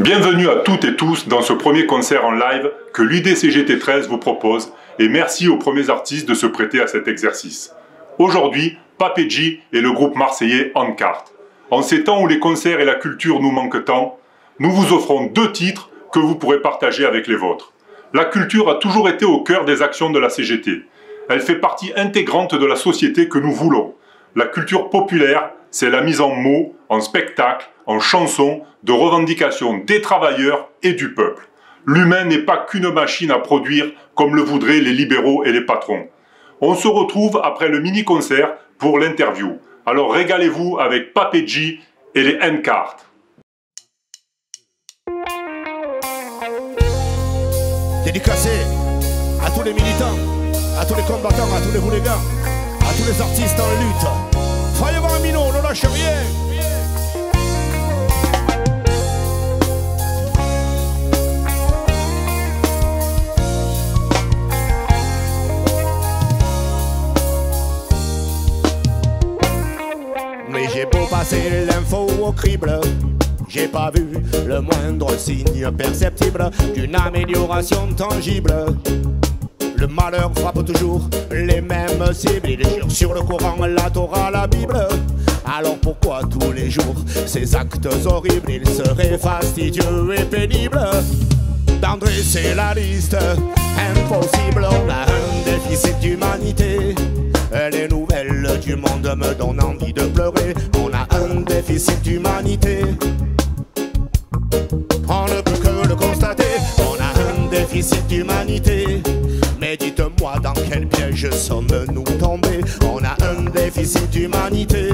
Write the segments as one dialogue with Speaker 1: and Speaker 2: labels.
Speaker 1: Bienvenue à toutes et tous dans ce premier concert en live que l'UDCGT 13 vous propose et merci aux premiers artistes de se prêter à cet exercice. Aujourd'hui, Papé G et le groupe marseillais Ancart. En ces temps où les concerts et la culture nous manquent tant, nous vous offrons 2 titres que vous pourrez partager avec les vôtres. La culture a toujours été au cœur des actions de la CGT. Elle fait partie intégrante de la société que nous voulons. La culture populaire, c'est la mise en mots, en spectacle, en chansons, de revendications des travailleurs et du peuple. L'humain n'est pas qu'une machine à produire comme le voudraient les libéraux et les patrons. On se retrouve après le mini-concert pour l'interview. Alors régalez-vous avec Papé G et les Ancart.
Speaker 2: Dédicacé à tous les militants, à tous les combattants, à tous les hooligans, à tous les artistes en lutte. Soyez voir Mino, ne lâche rien. Mais j'ai beau passer l'info au crible, j'ai pas vu le moindre signe perceptible d'une amélioration tangible. Le malheur frappe toujours les mêmes cibles. Il jure sur le Coran, la Torah, la Bible. Alors pourquoi tous les jours ces actes horribles? Il serait fastidieux et pénible d'en dresser la liste. Impossible, on a un déficit d'humanité. Les nouvelles du monde me donnent envie de pleurer. On a un déficit d'humanité. On ne peut que le constater. On a un déficit d'humanité. Mais dites-moi dans quel piège sommes-nous tombés? On a un déficit d'humanité.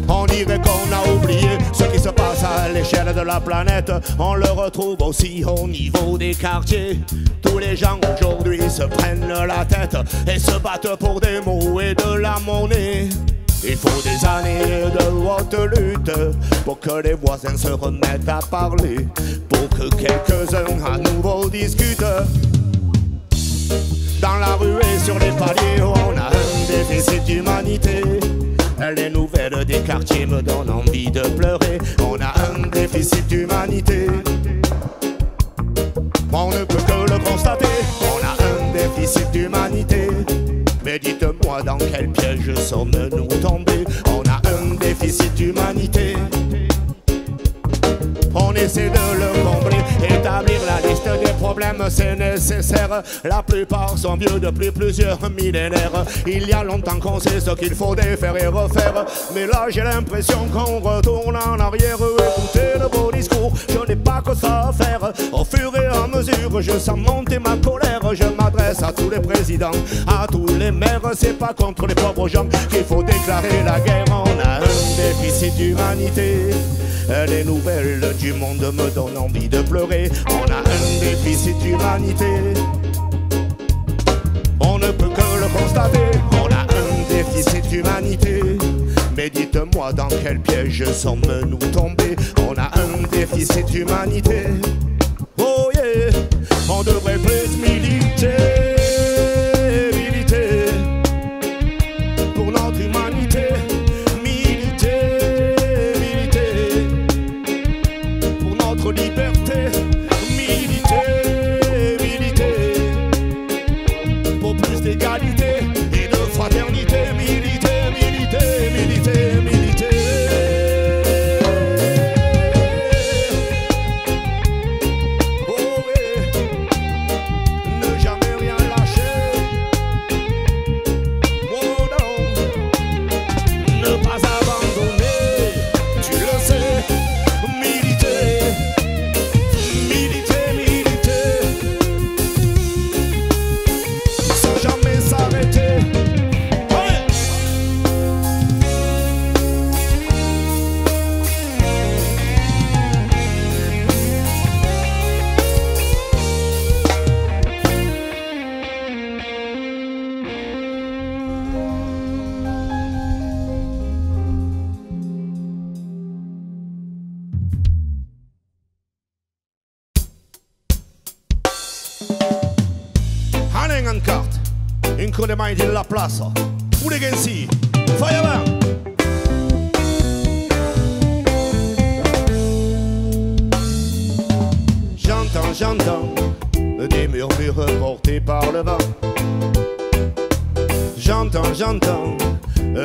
Speaker 2: On dirait qu'on a oublié ce qui se passe à l'échelle de la planète. On le retrouve aussi au niveau des quartiers. Tous les gens aujourd'hui se prennent la tête et se battent pour des mots et de la monnaie. Il faut des années de haute lutte pour que les voisins se remettent à parler, pour que quelques-uns à nouveau discutent. Dans la rue et sur les paliers, on a un déficit d'humanité. Les nouvelles des quartiers me donnent envie de pleurer. On a un déficit d'humanité. On ne peut que le constater. On a un déficit d'humanité. Mais dites-moi dans quel piège sommes-nous tombés? On a un déficit d'humanité. On essaie de le combler, établir la liste des problèmes, c'est nécessaire. La plupart sont vieux depuis plusieurs millénaires. Il y a longtemps qu'on sait ce qu'il faut défaire et refaire. Mais là j'ai l'impression qu'on retourne en arrière. Écoutez le beau discours, je n'ai pas que ça à faire. Au fur et à mesure, je sens monter ma colère. Je m'adresse à tous les présidents, à tous les maires. C'est pas contre les pauvres gens qu'il faut déclarer la guerre. On a un déficit d'humanité. Les nouvelles du monde me donnent envie de pleurer. On a un déficit d'humanité. On ne peut que le constater. On a un déficit d'humanité. Mais dites-moi dans quel piège sommes-nous tombés? On a un déficit d'humanité. Oh yeah, on devrait plus militer. Militer pour notre humanité. Liberté, militer, militer pour plus d'égalité et de fraternité, militer, militer, militer, militer. Oh oui, ne jamais rien lâcher. Oh non, ne pas abandonner, tu le sais. Ancart, une coup de main de la place. Où les gars-ci? Fire j'entends des murmures portés par le vent. J'entends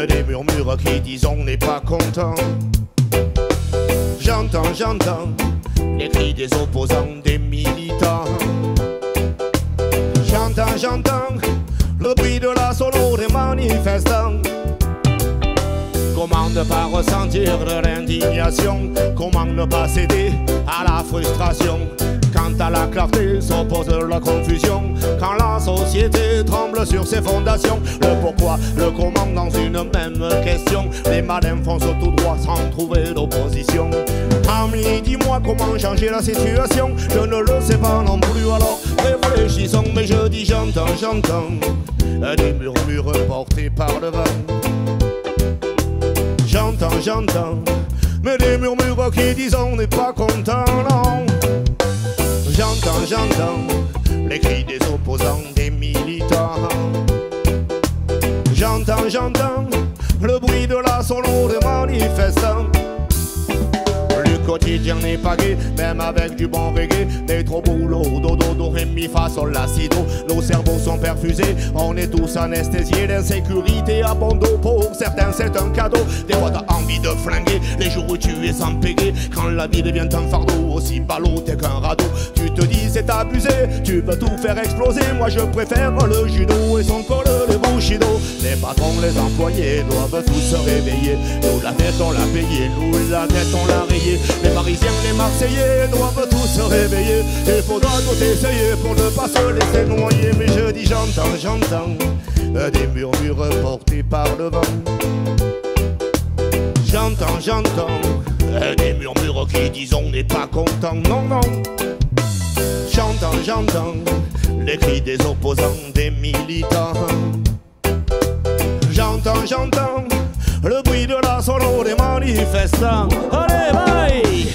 Speaker 2: des murmures qui disent on n'est pas content. J'entends les cris des opposants, des militants. J'entends le bruit de la solo des manifestants. Comment ne pas ressentir de l'indignation? Comment ne pas céder à la frustration? Quand à la clarté s'oppose la confusion, quand la société tremble sur ses fondations. Le pourquoi, le comment dans une même question. Les malins foncent tout droit sans trouver d'opposition. Ami, dis-moi comment changer la situation. Je ne le sais pas non plus, alors réfléchissons. Mais je dis j'entends des murmures portés par le vent. J'entends, mais des murmures qui disent on n'est pas content, non. J'entends les cris des opposants, des militants. J'entends le bruit de la solo des manifestants. Le quotidien n'est pas gai, même avec du bon reggae. Mais trop boulot, dodo, do, ré, mi, fa, sol, la, si, do. Nos cerveaux sont perfusés, on est tous anesthésiés. L'insécurité à bon dos, pour certains c'est un cadeau. Des fois t'as envie de flinguer, les jours où tu es sans péguer. Quand la vie devient un fardeau, aussi ballot t'es qu'un radeau. Tu te dis c'est abusé, tu veux tout faire exploser. Moi je préfère le judo et son col de bushido. Les patrons, les employés doivent tous se réveiller. Nous la tête on l'a payée, nous la tête on l'a rayée. Les Parisiens, les Marseillais doivent tous se réveiller. Il faudra tout essayer pour ne pas se laisser noyer. Mais je dis j'entends des murmures portés par le vent. J'entends des murmures qui disent on n'est pas content, non. J'entends les cris des opposants, des militants. J'entends le bruit de la solo des manifestants. Allez, bye!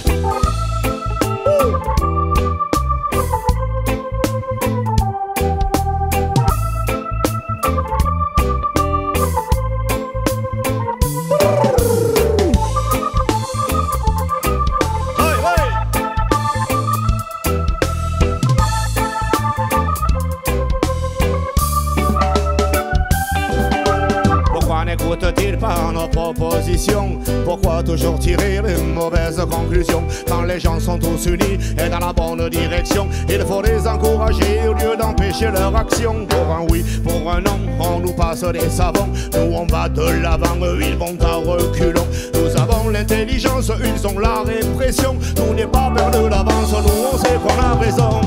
Speaker 2: N'écoute-t-il pas nos propositions? Pourquoi toujours tirer les mauvaises conclusions? Quand les gens sont tous unis et dans la bonne direction, il faut les encourager au lieu d'empêcher leur action. Pour un oui, pour un non, on nous passe des savons. Nous on va de l'avant, eux ils vont à reculons. Nous avons l'intelligence, ils ont la répression. Tout n'est pas perdu d'avance, nous on sait qu'on a raison.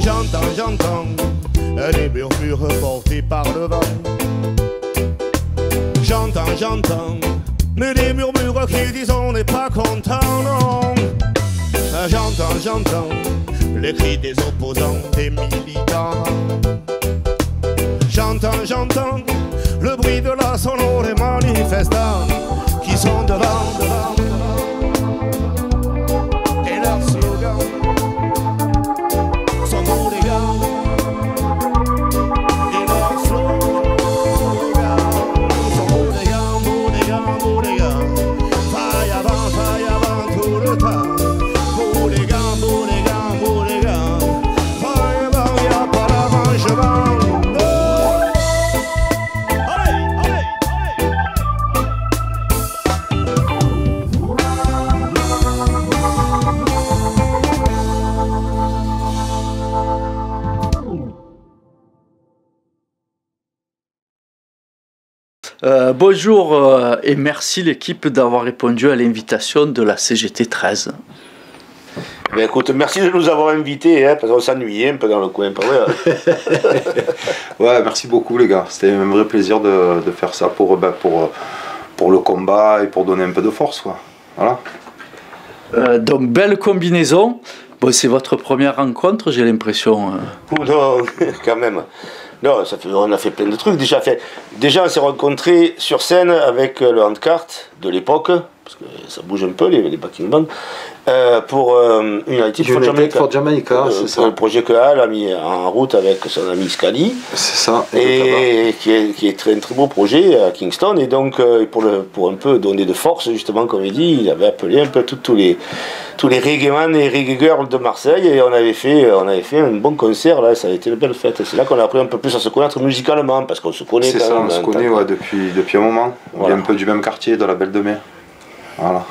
Speaker 2: J'entends des murmures portés par le vent. J'entends, mais des murmures qui disent on n'est pas content, non. J'entends les cris des opposants, des militants. J'entends le bruit de la solo des manifestants qui sont devant. Et leurs slogans sont nos les gars.
Speaker 3: Bonjour et merci l'équipe d'avoir répondu à l'invitation de la CGT 13.
Speaker 4: Ben écoute, merci de nous avoir invités, hein, parce qu'on s'ennuyait un peu dans le coin, pas vrai?
Speaker 5: Ouais, merci beaucoup les gars, c'était un vrai plaisir de faire ça pour le combat et pour donner un peu de force, quoi. Voilà.
Speaker 3: Donc belle combinaison. Bon, c'est votre première rencontre, j'ai l'impression.
Speaker 4: Non, quand même. Non, on a fait plein de trucs. Déjà on s'est rencontrés sur scène avec le handcart de l'époque, parce que ça bouge un peu, les backing bands. Pour United
Speaker 5: for Jamaica, c'est ça.
Speaker 4: Le projet que Al a mis en route avec son ami Scali.
Speaker 5: C'est ça.
Speaker 4: Et qui est un très beau projet à Kingston. Et donc, pour un peu donner de force, justement, comme il dit, il avait appelé un peu tous les reggaeman et reggae girls de Marseille. Et on avait fait un bon concert, là, ça a été une belle fête. C'est là qu'on a appris un peu plus à se connaître musicalement, parce qu'on se connaît quand même.
Speaker 5: C'est ça, on se connaît depuis un moment. On vient un peu du même quartier, de la Belle de Mer. Voilà.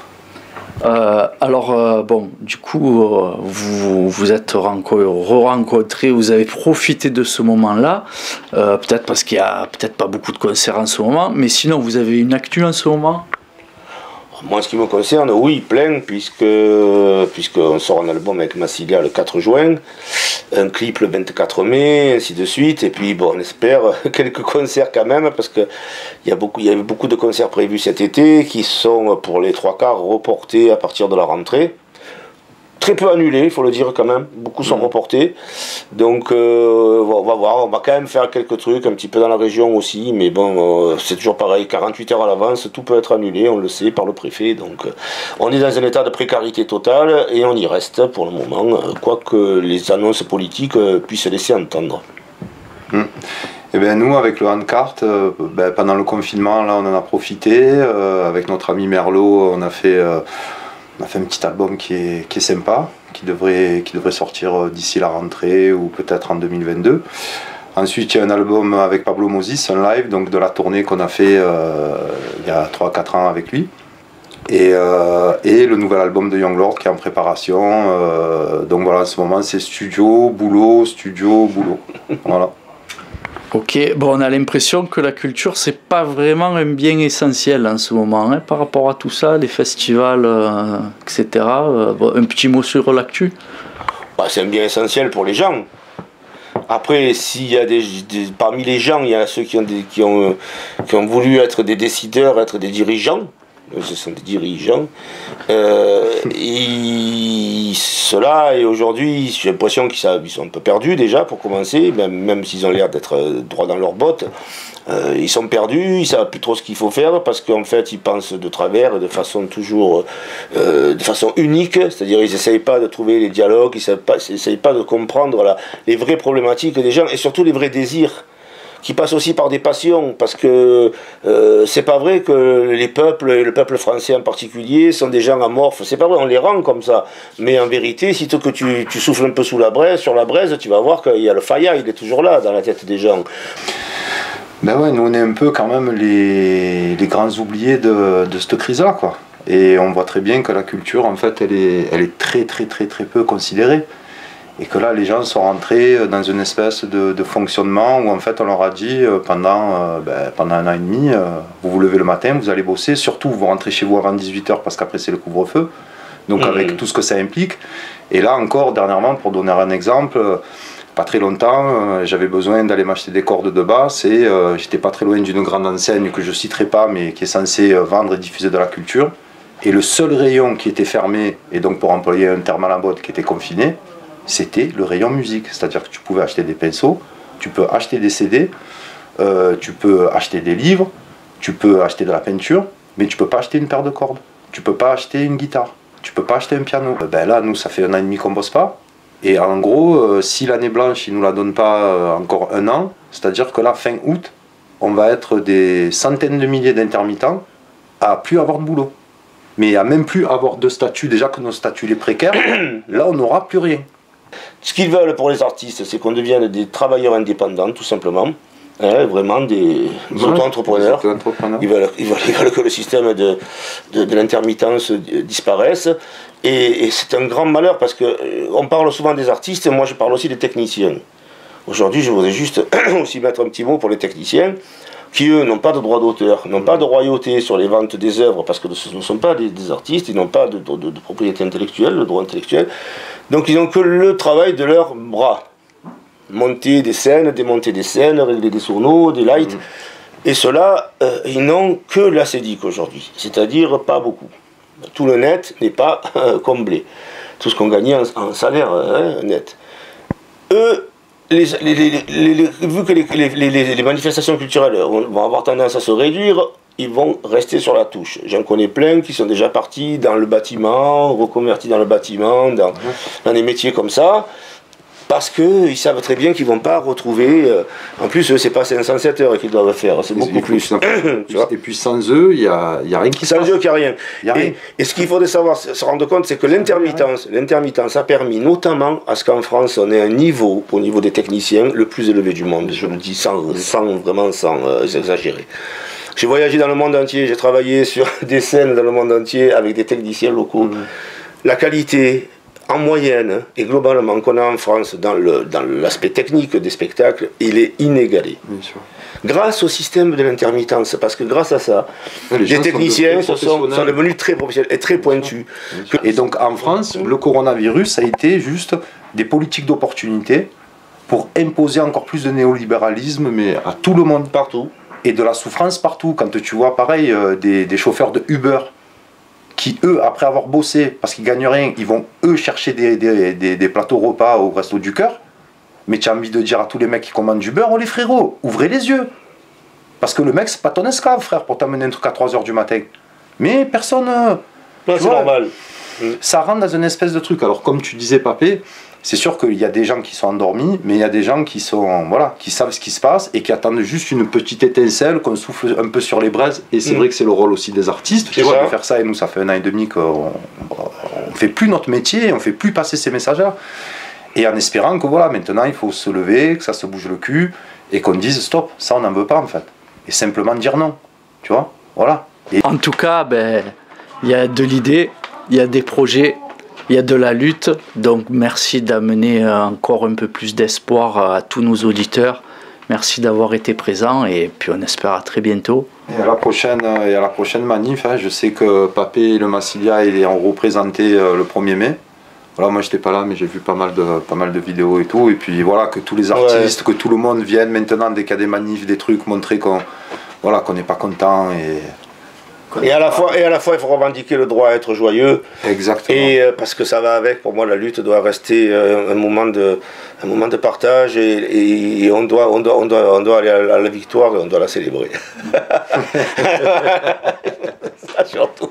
Speaker 3: Bon, du coup, vous êtes re-rencontrés, vous avez profité de ce moment-là, peut-être parce qu'il n'y a peut-être pas beaucoup de concerts en ce moment, mais sinon, vous avez une actu en ce moment?
Speaker 4: Moi, en ce qui me concerne, oui, plein, puisqu'on sort un album avec Massilia le 4 juin, un clip le 24 mai, ainsi de suite, et puis bon, on espère quelques concerts quand même, parce qu'il y avait beaucoup de concerts prévus cet été, qui sont pour les 3/4 reportés à partir de la rentrée. Très peu annulés, il faut le dire quand même, beaucoup sont reportés, donc on va voir, on va quand même faire quelques trucs un petit peu dans la région aussi, mais bon, c'est toujours pareil, 48 heures à l'avance, tout peut être annulé, on le sait par le préfet, donc on est dans un état de précarité totale et on y reste pour le moment, quoique les annonces politiques puissent laisser entendre.
Speaker 5: Et bien nous, avec le handcart, pendant le confinement, là, on en a profité, avec notre ami Merlot, on a fait un petit album qui est sympa, qui devrait sortir d'ici la rentrée ou peut-être en 2022. Ensuite, il y a un album avec Pablo Moses, un live, donc de la tournée qu'on a fait il y a 3-4 ans avec lui. Et le nouvel album de Young Lord qui est en préparation. Donc voilà, en ce moment, c'est studio, boulot, voilà.
Speaker 3: Ok, bon, on a l'impression que la culture, c'est pas vraiment un bien essentiel en ce moment, hein, par rapport à tout ça, les festivals, etc. Un petit mot sur l'actu.
Speaker 4: C'est un bien essentiel pour les gens. Après, s'il y a parmi les gens, il y a ceux qui ont voulu être des décideurs, être des dirigeants. Ce sont des dirigeants. Ceux-là, et aujourd'hui, j'ai l'impression qu'ils sont un peu perdus déjà pour commencer, même s'ils ont l'air d'être droit dans leurs bottes. Ils sont perdus, ils ne savent plus trop ce qu'il faut faire parce qu'en fait ils pensent de travers, de façon toujours de façon unique, c'est-à-dire ils n'essayent pas de trouver les dialogues, ils n'essayent pas de comprendre les vraies problématiques des gens et surtout les vrais désirs qui passent aussi par des passions, parce que c'est pas vrai que les peuples, et le peuple français en particulier, sont des gens amorphes, c'est pas vrai, on les rend comme ça, mais en vérité, sitôt que tu souffles un peu sur la braise, tu vas voir qu'il y a le faïa, il est toujours là dans la tête des gens.
Speaker 5: Ben ouais, nous on est un peu quand même les grands oubliés de cette crise-là, quoi. Et on voit très bien que la culture, en fait, elle est très peu considérée. Et que là, les gens sont rentrés dans une espèce de fonctionnement où en fait on leur a dit pendant 1 an et demi, vous vous levez le matin, vous allez bosser, surtout vous rentrez chez vous avant 18h parce qu'après c'est le couvre-feu, donc avec tout ce que ça implique. Et là encore, dernièrement, pour donner un exemple, pas très longtemps, j'avais besoin d'aller m'acheter des cordes de basse et j'étais pas très loin d'une grande enseigne que je citerai pas mais qui est censée vendre et diffuser de la culture. Et le seul rayon qui était fermé, et donc pour employer un terme à la mode qui était confiné, c'était le rayon musique, c'est-à-dire que tu pouvais acheter des pinceaux, tu peux acheter des CD, tu peux acheter des livres, tu peux acheter de la peinture, mais tu peux pas acheter une paire de cordes, tu peux pas acheter une guitare, tu peux pas acheter un piano. Là, nous, ça fait 1 an et demi qu'on bosse pas, et en gros, si l'année blanche, ils nous la donnent pas encore 1 an, c'est-à-dire que là, fin août, on va être des centaines de milliers d'intermittents à plus avoir de boulot. Mais à même plus avoir de statut, déjà que nos statuts les précaires, là, on n'aura plus rien.
Speaker 4: Ce qu'ils veulent pour les artistes, c'est qu'on devienne des travailleurs indépendants, tout simplement. Vraiment des auto-entrepreneurs. Ils veulent que le système de l'intermittence disparaisse. Et c'est un grand malheur parce qu'on parle souvent des artistes, et moi je parle aussi des techniciens. Aujourd'hui, je voudrais juste aussi mettre un petit mot pour les techniciens qui, eux, n'ont pas de droit d'auteur, n'ont pas de royauté sur les ventes des œuvres, parce que ce ne sont pas des artistes, ils n'ont pas de propriété intellectuelle, de droit intellectuel. Donc ils n'ont que le travail de leurs bras. Monter des scènes, démonter des scènes, régler des sournots, des lights. Et ceux-là, ils n'ont que l'ACEDIC aujourd'hui, c'est-à-dire pas beaucoup. Tout le net n'est pas comblé. Tout ce qu'on gagnait en salaire net. Eux, vu que les manifestations culturelles vont avoir tendance à se réduire, ils vont rester sur la touche. J'en connais plein qui sont déjà partis dans le bâtiment, reconvertis dans le bâtiment, dans des métiers comme ça, parce qu'ils savent très bien qu'ils ne vont pas retrouver... en plus, eux, c'est pas 507 heures qu'ils doivent faire, c'est beaucoup plus.
Speaker 5: Et puis sans eux, il n'y a rien qui se passe.
Speaker 4: Sans eux, il n'y a rien. Et ce qu'il faudrait savoir, se rendre compte, c'est que l'intermittence a permis notamment à ce qu'en France, on ait un niveau, au niveau des techniciens, le plus élevé du monde. Je le dis sans exagérer. J'ai voyagé dans le monde entier, j'ai travaillé sur des scènes dans le monde entier avec des techniciens locaux. La qualité... en moyenne et globalement qu'on a en France dans l'aspect technique des spectacles, il est inégalé. Bien sûr. Grâce au système de l'intermittence, parce que grâce à ça, les techniciens sont devenus très professionnels et très pointus.
Speaker 5: Et donc en France, le coronavirus, ça a été juste des politiques d'opportunité pour imposer encore plus de néolibéralisme, mais à tout le monde.
Speaker 4: Partout.
Speaker 5: Et de la souffrance partout. Quand tu vois pareil des chauffeurs de Uber, qui eux, après avoir bossé, parce qu'ils gagnent rien, ils vont eux chercher des plateaux repas au Resto du Cœur. Mais tu as envie de dire à tous les mecs qui commandent du beurre, oh les frérots, ouvrez les yeux. Parce que le mec, c'est pas ton esclave, frère, pour t'amener un truc à 3 h du matin. Mais personne...
Speaker 4: c'est normal.
Speaker 5: Ça rentre dans une espèce de truc. Alors comme tu disais, Papé, c'est sûr qu'il y a des gens qui sont endormis, mais il y a des gens qui sont qui savent ce qui se passe et qui attendent juste une petite étincelle, qu'on souffle un peu sur les braises. Et c'est vrai que c'est le rôle aussi des artistes, tu vois, de faire ça. Et nous, ça fait 1 an et demi qu'on fait plus notre métier, on fait plus passer ces messages-là. Et en espérant que voilà, maintenant il faut se lever, que ça se bouge le cul et qu'on dise stop, ça on n'en veut pas en fait. Et simplement dire non, tu vois, voilà. Et...
Speaker 3: En tout cas, il y a de l'idée, il y a des projets. Il y a de la lutte, donc merci d'amener encore un peu plus d'espoir à tous nos auditeurs. Merci d'avoir été présent et puis on espère à très bientôt.
Speaker 5: Et à la prochaine manif, hein, je sais que Papé et le Massilia ont représenté le 1er mai. Voilà, moi j'étais pas là, mais j'ai vu pas mal de vidéos et tout. Et puis voilà, que tous les artistes, que tout le monde vienne maintenant dès qu'il y a des manifs, des trucs, montrer qu'on n'est pas content
Speaker 4: et à la fois, il faut revendiquer le droit à être joyeux.
Speaker 5: Exactement.
Speaker 4: Et parce que ça va avec. Pour moi, la lutte doit rester un moment de partage et on doit aller à la victoire et on doit la célébrer. Ça surtout.